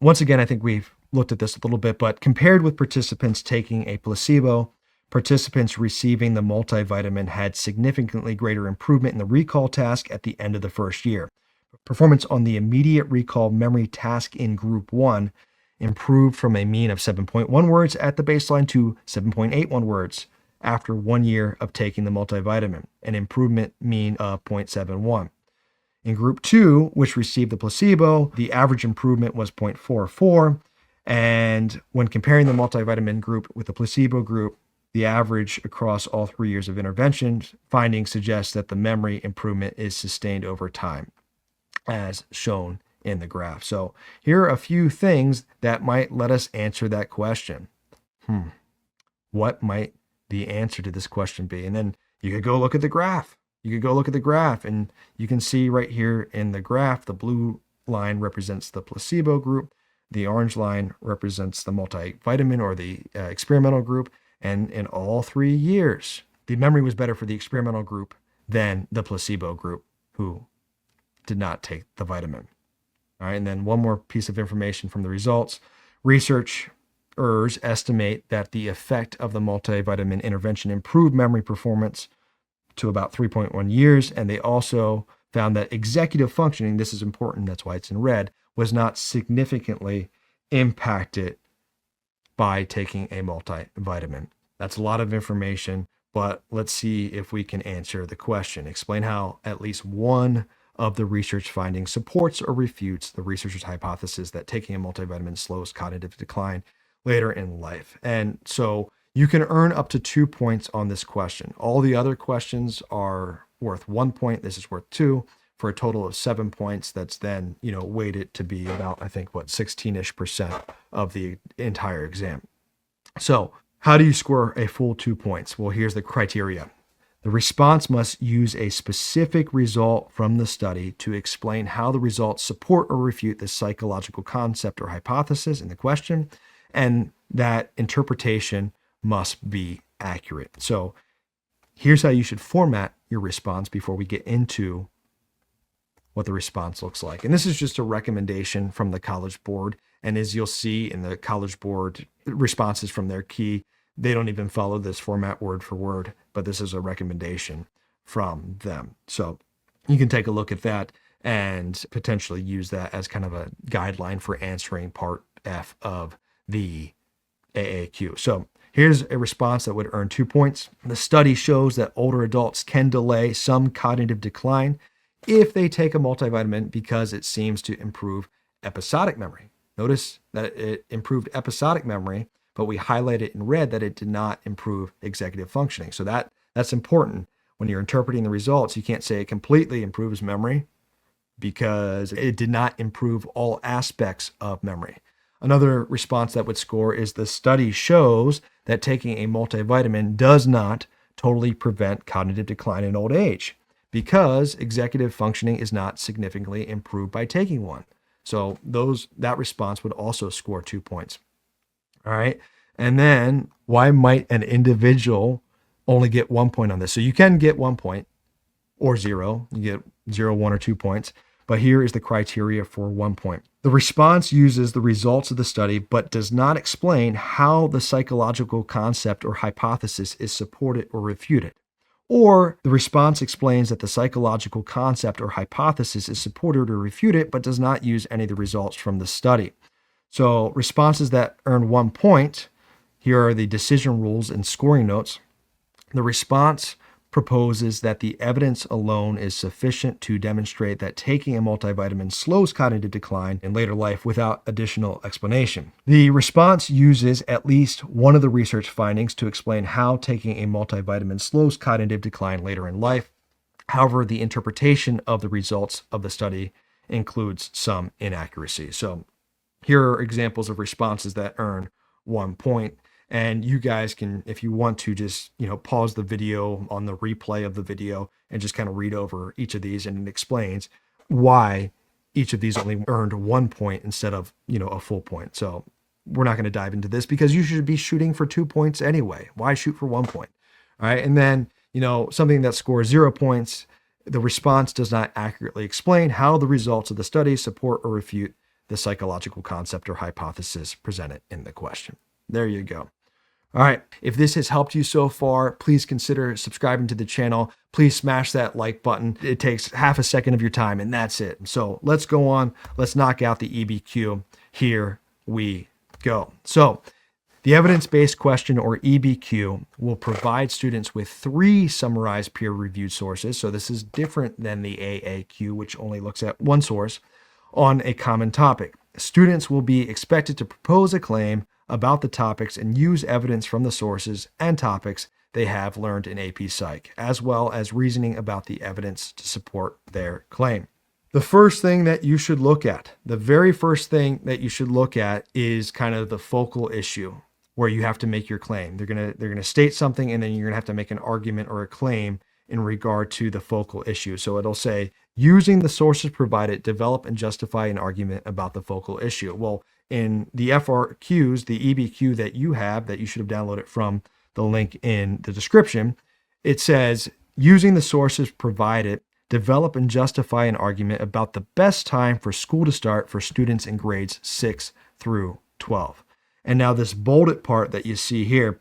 Once again, I think we've looked at this a little bit, but compared with participants taking a placebo, participants receiving the multivitamin had significantly greater improvement in the recall task at the end of the first year. Performance on the immediate recall memory task in group 1 improved from a mean of 7.1 words at the baseline to 7.81 words after 1 year of taking the multivitamin, an improvement mean of 0.71. In group 2, which received the placebo, the average improvement was 0.44. And when comparing the multivitamin group with the placebo group, the average across all 3 years of intervention findings suggest that the memory improvement is sustained over time, as shown in the graph. So here are a few things that might let us answer that question. What might the answer to this question be? And then you could go look at the graph. And you can see right here in the graph, the blue line represents the placebo group. The orange line represents the multivitamin or the experimental group. And in all 3 years, the memory was better for the experimental group than the placebo group, who did not take the vitamin. All right, and then one more piece of information from the results. Researchers estimate that the effect of the multivitamin intervention improved memory performance to about 3.1 years. And they also found that executive functioning, this is important, that's why it's in red, was not significantly impacted by taking a multivitamin. That's a lot of information, but let's see if we can answer the question. Explain how at least one of the research findings supports or refutes the researcher's hypothesis that taking a multivitamin slows cognitive decline later in life. And so you can earn up to 2 points on this question. All the other questions are worth 1 point. This is worth 2 for a total of 7 points. That's then, weighted to be about, 16% of the entire exam. So how do you score a full 2 points? Well, here's the criteria. The response must use a specific result from the study to explain how the results support or refute the psychological concept or hypothesis in the question, and that interpretation must be accurate. So here's how you should format your response before we get into what the response looks like. And this is just a recommendation from the College Board. And as you'll see in the College Board responses from their key, they don't even follow this format word for word, but this is a recommendation from them. So you can take a look at that and potentially use that as kind of a guideline for answering part F of the AAQ. So here's a response that would earn 2 points. The study shows that older adults can delay some cognitive decline if they take a multivitamin because it seems to improve episodic memory. Notice that it improved episodic memory, but we highlighted in red that it did not improve executive functioning. So that's important. When you're interpreting the results, you can't say it completely improves memory because it did not improve all aspects of memory. Another response that would score is the study shows that taking a multivitamin does not totally prevent cognitive decline in old age because executive functioning is not significantly improved by taking one. So that response would also score 2 points. All right. And then why might an individual only get 1 point on this? So you can get 1 point or 0. You get 0, 1, or 2 points. But here is the criteria for 1 point. The response uses the results of the study, but does not explain how the psychological concept or hypothesis is supported or refuted. Or the response explains that the psychological concept or hypothesis is supported or refuted, but does not use any of the results from the study. So responses that earn 1 point, here are the decision rules and scoring notes. The response proposes that the evidence alone is sufficient to demonstrate that taking a multivitamin slows cognitive decline in later life without additional explanation. The response uses at least one of the research findings to explain how taking a multivitamin slows cognitive decline later in life. However, the interpretation of the results of the study includes some inaccuracies. So here are examples of responses that earn 1 point. And you guys can, if you want to, just, pause the video on the replay of the video and just kind of read over each of these, and it explains why each of these only earned 1 point instead of, a full point. So we're not going to dive into this because you should be shooting for 2 points anyway. Why shoot for 1 point? All right. And then, something that scores 0 points, the response does not accurately explain how the results of the study support or refute the psychological concept or hypothesis presented in the question. There you go. All right. If this has helped you so far, please consider subscribing to the channel. Please smash that like button. It takes half a second of your time, and that's it. So let's go on. Let's knock out the EBQ. Here we go. So the evidence-based question, or EBQ, will provide students with 3 summarized peer-reviewed sources. So this is different than the AAQ, which only looks at one source on a common topic. Students will be expected to propose a claim about the topics and use evidence from the sources and topics they have learned in AP Psych, as well as reasoning about the evidence to support their claim. The first thing that you should look at, the very first thing that you should look at is kind of the focal issue where you have to make your claim. They're gonna state something, and then you're gonna have to make an argument or a claim in regard to the focal issue. So it'll say, using the sources provided, develop and justify an argument about the focal issue. Well, in the FRQs, the EBQ that you have, that you should have downloaded from the link in the description, it says, using the sources provided, develop and justify an argument about the best time for school to start for students in grades 6 through 12. And now this bolded part that you see here,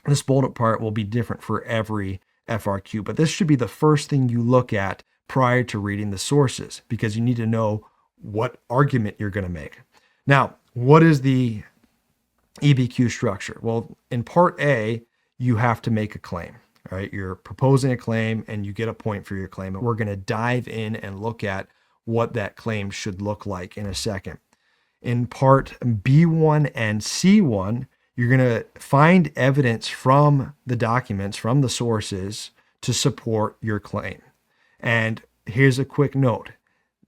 this bolded part will be different for every FRQ, but this should be the first thing you look at prior to reading the sources, because you need to know what argument you're going to make. Now, what is the EBQ structure? Well, in part A, you have to make a claim, right? You're proposing a claim and you get a point for your claim. And we're going to dive in and look at what that claim should look like in a second. In part B1 and C1, you're going to find evidence from the documents, from the sources, to support your claim. And here's a quick note.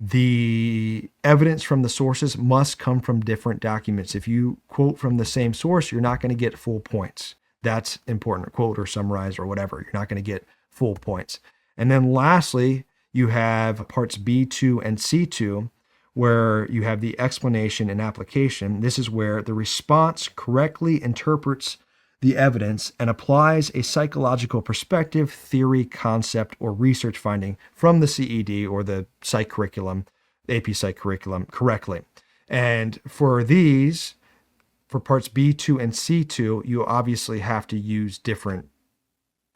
The evidence from the sources must come from different documents. If you quote from the same source, you're not going to get full points. That's important. Quote or summarize or whatever. You're not going to get full points. And then lastly, you have parts B2 and C2, where you have the explanation and application. This is where the response correctly interprets the evidence and applies a psychological perspective, theory, concept, or research finding from the CED or the psych curriculum, AP Psych curriculum correctly. And for these, for parts B2 and C2, you obviously have to use different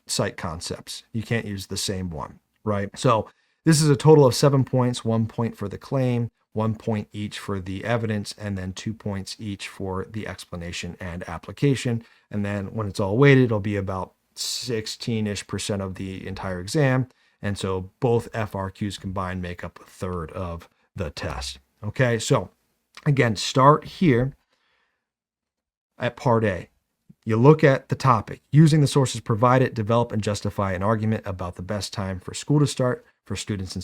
psych concepts. You can't use the same one, right? So this is a total of 7 points, 1 point for the claim, 1 point each for the evidence, and then 2 points each for the explanation and application. And then when it's all weighted, it'll be about 16-ish% of the entire exam. And so both FRQs combined make up a third of the test. Okay, so again, start here at part A. You look at the topic, using the sources provided, develop and justify an argument about the best time for school to start for students in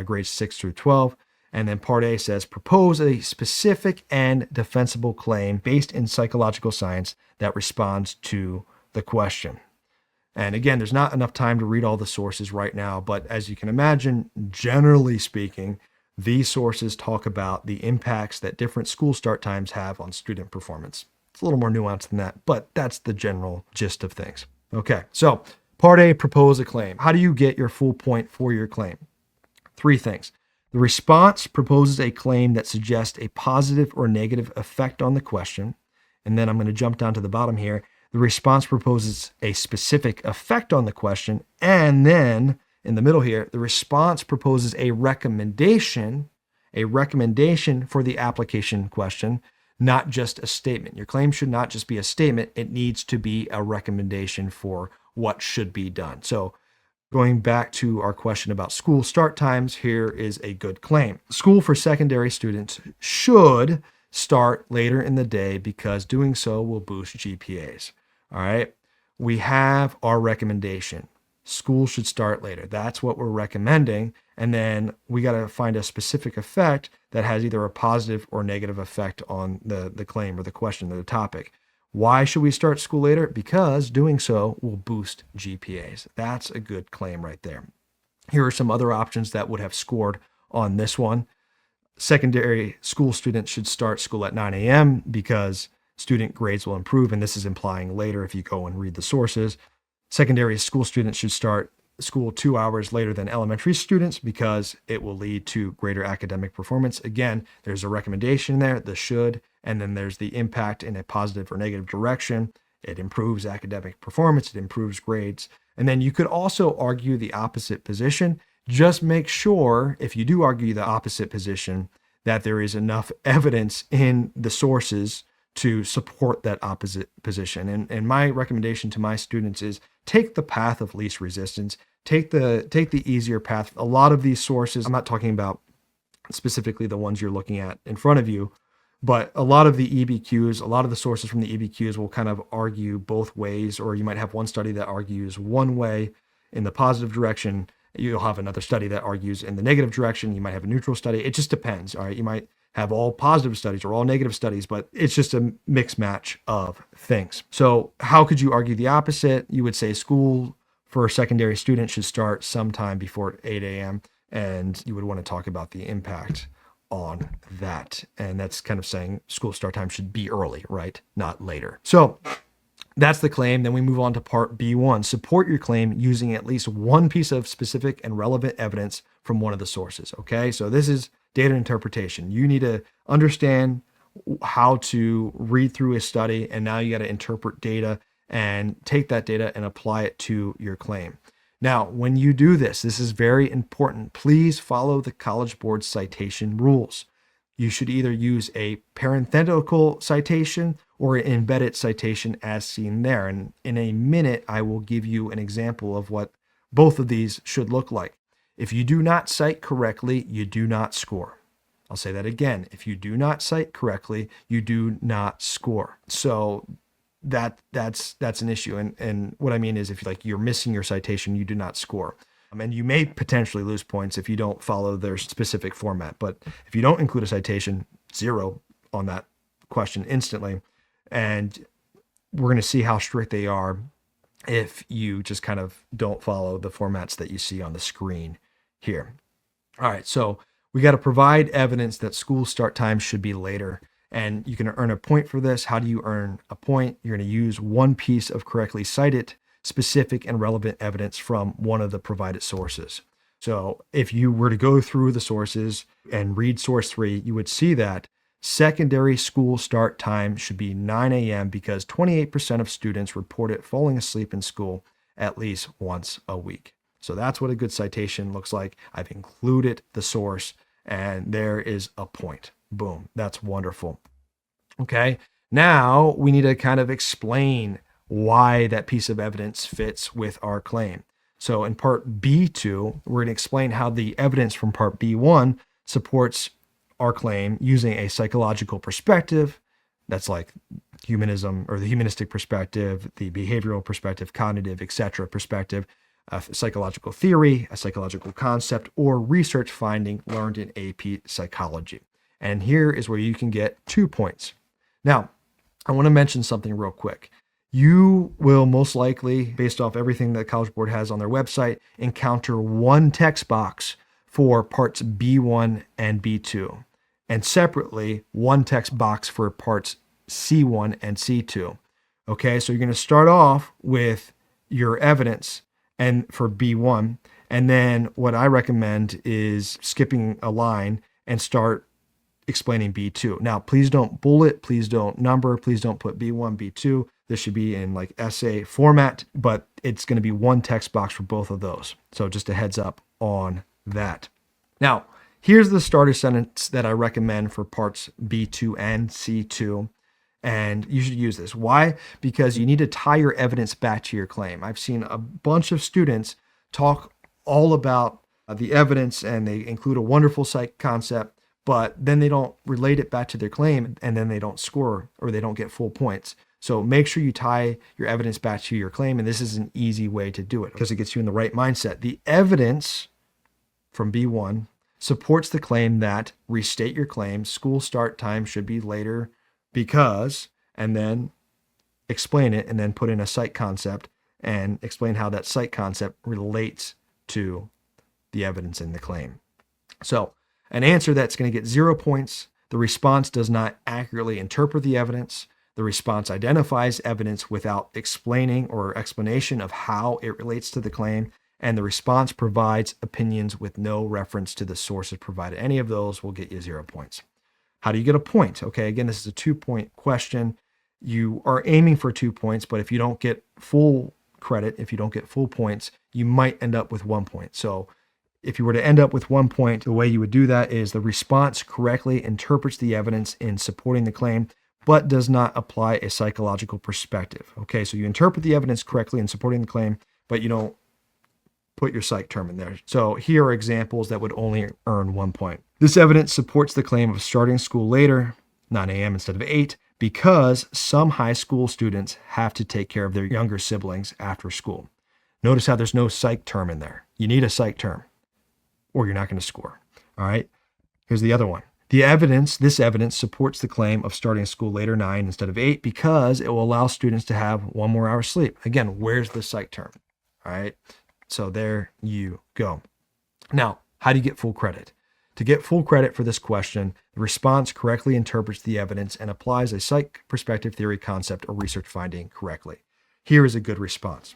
grades 6 through 12. And then part A says, propose a specific and defensible claim based in psychological science that responds to the question. And again, there's not enough time to read all the sources right now, but as you can imagine, generally speaking, these sources talk about the impacts that different school start times have on student performance. It's a little more nuanced than that, but that's the general gist of things. Okay, so part A, propose a claim. How do you get your full point for your claim? 3 things. The response proposes a claim that suggests a positive or negative effect on the question. And then I'm going to jump down to the bottom here. The response proposes a specific effect on the question. And then in the middle here, the response proposes a recommendation for the application question, not just a statement. Your claim should not just be a statement. It needs to be a recommendation for what should be done. So going back to our question about school start times, here is a good claim. School for secondary students should start later in the day because doing so will boost GPAs. All right. We have our recommendation. School should start later. That's what we're recommending. And then we got to find a specific effect that has either a positive or negative effect on the claim or the question or the topic. Why should we start school later? Because doing so will boost GPAs. That's a good claim right there. Here are some other options that would have scored on this one. Secondary school students should start school at 9 a.m. because student grades will improve. And this is implying later if you go and read the sources. Secondary school students should start school 2 hours later than elementary students because it will lead to greater academic performance. Again, there's a recommendation there, the should, and then there's the impact in a positive or negative direction. It improves academic performance, it improves grades. And then you could also argue the opposite position. Just make sure, if you do argue the opposite position, that there is enough evidence in the sources to support that opposite position. And my recommendation to my students is take the path of least resistance. Take the easier path. A lot of these sources, I'm not talking about specifically the ones you're looking at in front of you, but a lot of the EBQs, a lot of the sources from the EBQs will kind of argue both ways, or you might have one study that argues one way in the positive direction. You'll have another study that argues in the negative direction. You might have a neutral study. It just depends. All right. You might have all positive studies or all negative studies, but it's just a mixed match of things. So how could you argue the opposite? You would say school for secondary students should start sometime before 8 a.m. And you would want to talk about the impact on that. And that's kind of saying school start time should be early, right? Not later. So that's the claim. Then we move on to part B1. Support your claim using at least one piece of specific and relevant evidence from one of the sources. Okay, so this is data interpretation. You need to understand how to read through a study, and now you got to interpret data and take that data and apply it to your claim. Now, when you do this, this is very important. Please follow the College Board citation rules. You should either use a parenthetical citation or an embedded citation as seen there. And in a minute, I will give you an example of what both of these should look like. If you do not cite correctly, you do not score. I'll say that again. If you do not cite correctly, you do not score. So that's an issue. And what I mean is if you're missing your citation, you do not score. And you may potentially lose points if you don't follow their specific format. But if you don't include a citation, 0 on that question instantly. And we're going to see how strict they are if you just kind of don't follow the formats that you see on the screen here. All right, so we got to provide evidence that school start time should be later. And you can earn a point for this. How do you earn a point? You're going to use one piece of correctly cited, specific, and relevant evidence from one of the provided sources. So if you were to go through the sources and read source 3, you would see that secondary school start time should be 9 a.m. because 28% of students reported falling asleep in school at least once a week. So that's what a good citation looks like. I've included the source, and there is a point. Boom. That's wonderful. Okay. Now we need to kind of explain why that piece of evidence fits with our claim. So in part B2, we're going to explain how the evidence from part B1 supports our claim using a psychological perspective. That's like humanism, or the humanistic perspective, the behavioral perspective, cognitive, etc. perspective, a psychological theory, a psychological concept, or research finding learned in AP psychology. And here is where you can get 2 points. Now, I want to mention something real quick. You will most likely, based off everything that College Board has on their website, encounter one text box for parts B1 and B2, and separately one text box for parts C1 and C2. Okay, so you're going to start off with your evidence and for B1, and then what I recommend is skipping a line and start explaining B2. Now, please don't bullet, please don't number, please don't put B1, B2. This should be in like essay format, but it's going to be one text box for both of those. So just a heads up on that. Now, here's the starter sentence that I recommend for parts B2 and C2. And you should use this. Why? Because you need to tie your evidence back to your claim. I've seen a bunch of students talk all about the evidence, and they include a wonderful psych concept, but then they don't relate it back to their claim, and then they don't score, or they don't get full points. So make sure you tie your evidence back to your claim, and this is an easy way to do it because it gets you in the right mindset. The evidence from B1 supports the claim that restate your claim, school start time should be later because, and then explain it, and then put in a psych concept and explain how that psych concept relates to the evidence in the claim. So an answer that's going to get 0 points. The response does not accurately interpret the evidence. The response identifies evidence without explaining or explanation of how it relates to the claim. And the response provides opinions with no reference to the sources provided. Any of those will get you 0 points. How do you get a point? Okay, again, this is a 2-point question. You are aiming for 2 points, but if you don't get full credit, if you don't get full points, you might end up with 1 point. So if you were to end up with 1 point, the way you would do that is the response correctly interprets the evidence in supporting the claim, but does not apply a psychological perspective. Okay, so you interpret the evidence correctly in supporting the claim, but you don't put your psych term in there. So here are examples that would only earn 1 point. This evidence supports the claim of starting school later, 9 a.m. instead of 8, because some high school students have to take care of their younger siblings after school. Notice how there's no psych term in there. You need a psych term, or you're not going to score. All right. Here's the other one. This evidence supports the claim of starting school later, 9 instead of 8, because it will allow students to have 1 more hour sleep. Again, where's the psych term? All right. So there you go. Now, how do you get full credit? To get full credit for this question, the response correctly interprets the evidence and applies a psych perspective theory concept or research finding correctly. Here is a good response.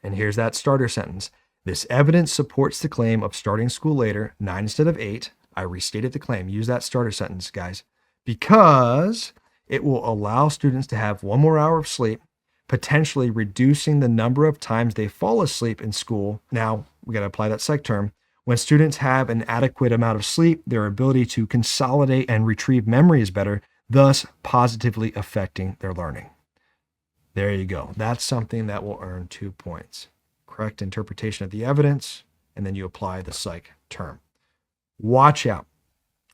And here's that starter sentence. This evidence supports the claim of starting school later, 9 instead of 8. I restated the claim. Use that starter sentence, guys, because it will allow students to have 1 more hour of sleep, potentially reducing the number of times they fall asleep in school. Now, we got to apply that psych term. When students have an adequate amount of sleep, their ability to consolidate and retrieve memory is better, thus positively affecting their learning. There you go. That's something that will earn 2 points. Correct interpretation of the evidence, and then you apply the psych term. Watch out.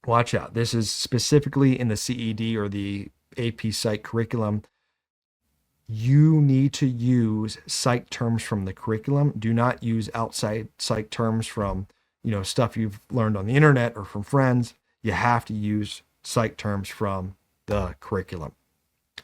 Watch out. This is specifically in the CED or the AP Psych curriculum. You need to use psych terms from the curriculum. Do not use outside psych terms from, stuff you've learned on the internet or from friends. You have to use psych terms from the curriculum.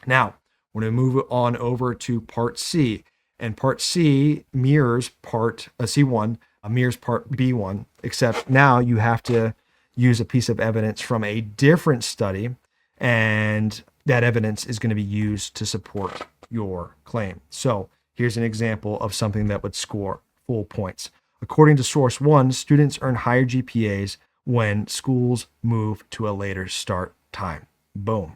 Now, we're going to move on over to part C. And part C mirrors part C1, mirrors part B1, except now you have to use a piece of evidence from a different study. and that evidence is going to be used to support your claim. So here's an example of something that would score full points. According to source one, students earn higher GPAs when schools move to a later start time. Boom.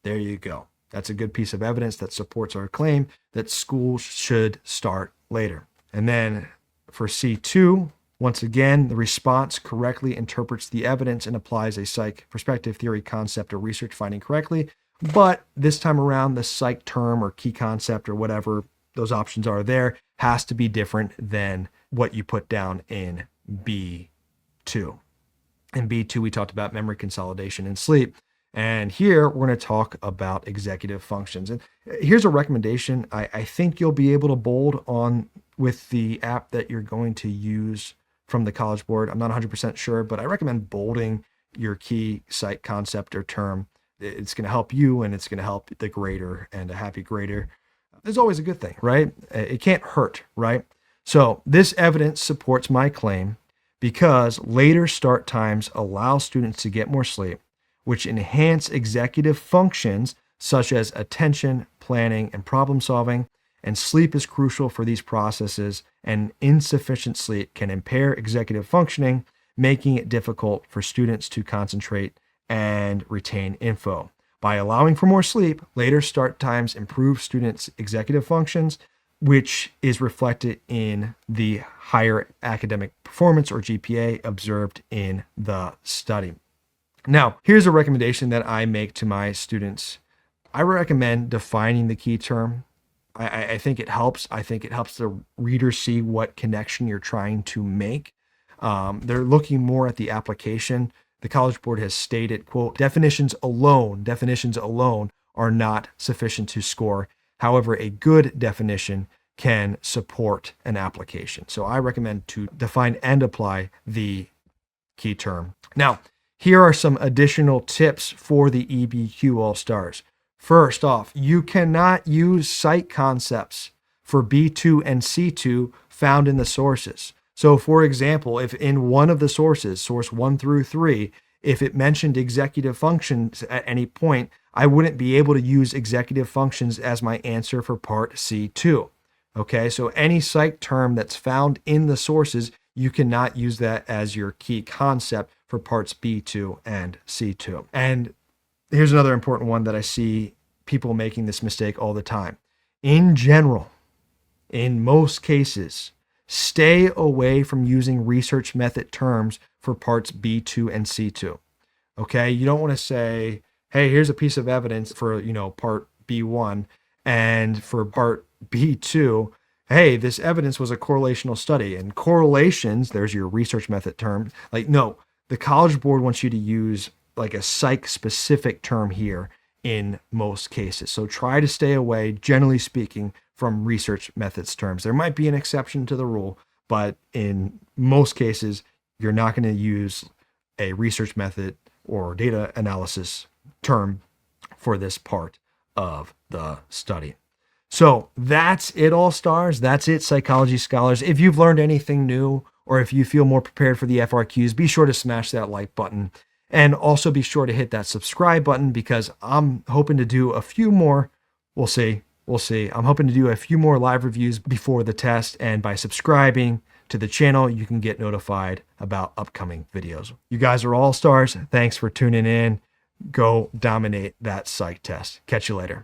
There you go. That's a good piece of evidence that supports our claim that schools should start later. And then for C2, once again, the response correctly interprets the evidence and applies a psych perspective, theory, concept, or research finding correctly. But this time around, the psych term or key concept or whatever those options are there has to be different than what you put down in B2. In B2, we talked about memory consolidation and sleep. And here we're going to talk about executive functions. And here's a recommendation. I think you'll be able to bold on with the app that you're going to use from the College Board. I'm not 100% sure, but I recommend bolding your key psych concept or term. It's going to help you and it's going to help the grader, and a happy grader is always a good thing, right? It can't hurt, right? So this evidence supports my claim because later start times allow students to get more sleep, which enhance executive functions such as attention, planning, and problem solving. And sleep is crucial for these processes, and insufficient sleep can impair executive functioning, making it difficult for students to concentrate and retain info. By allowing for more sleep, later start times improve students' executive functions, which is reflected in the higher academic performance or GPA observed in the study. Now, here's a recommendation that I make to my students. I recommend defining the key term. I think it helps. I think it helps the reader see what connection you're trying to make. They're looking more at the application. The College Board has stated, quote, definitions alone are not sufficient to score. However, a good definition can support an application. So I recommend to define and apply the key term. Now, here are some additional tips for the EBQ All-Stars. First off, you cannot use psych concepts for B2 and C2 found in the sources. So for example, if in one of the sources, source 1 through 3, if it mentioned executive functions at any point, I wouldn't be able to use executive functions as my answer for part C2. Okay, so any psych term that's found in the sources, you cannot use that as your key concept for parts B2 and C2. And here's another important one that I see people making this mistake all the time. In general, in most cases, stay away from using research method terms for parts B2 and C2. Okay, you don't want to say, hey, here's a piece of evidence for, part B1, and for part B2, hey, this evidence was a correlational study. And correlations, there's your research method term. No, the College Board wants you to use like a psych-specific term here in most cases. So try to stay away, generally speaking, from research methods terms. There might be an exception to the rule, but in most cases, you're not going to use a research method or data analysis term for this part of the study. So that's it, All-Stars. That's it, Psychology Scholars. If you've learned anything new, or if you feel more prepared for the FRQs, be sure to smash that like button. And also be sure to hit that subscribe button, because I'm hoping to do a few more. We'll see. I'm hoping to do a few more live reviews before the test. And by subscribing to the channel, you can get notified about upcoming videos. You guys are all stars. Thanks for tuning in. Go dominate that psych test. Catch you later.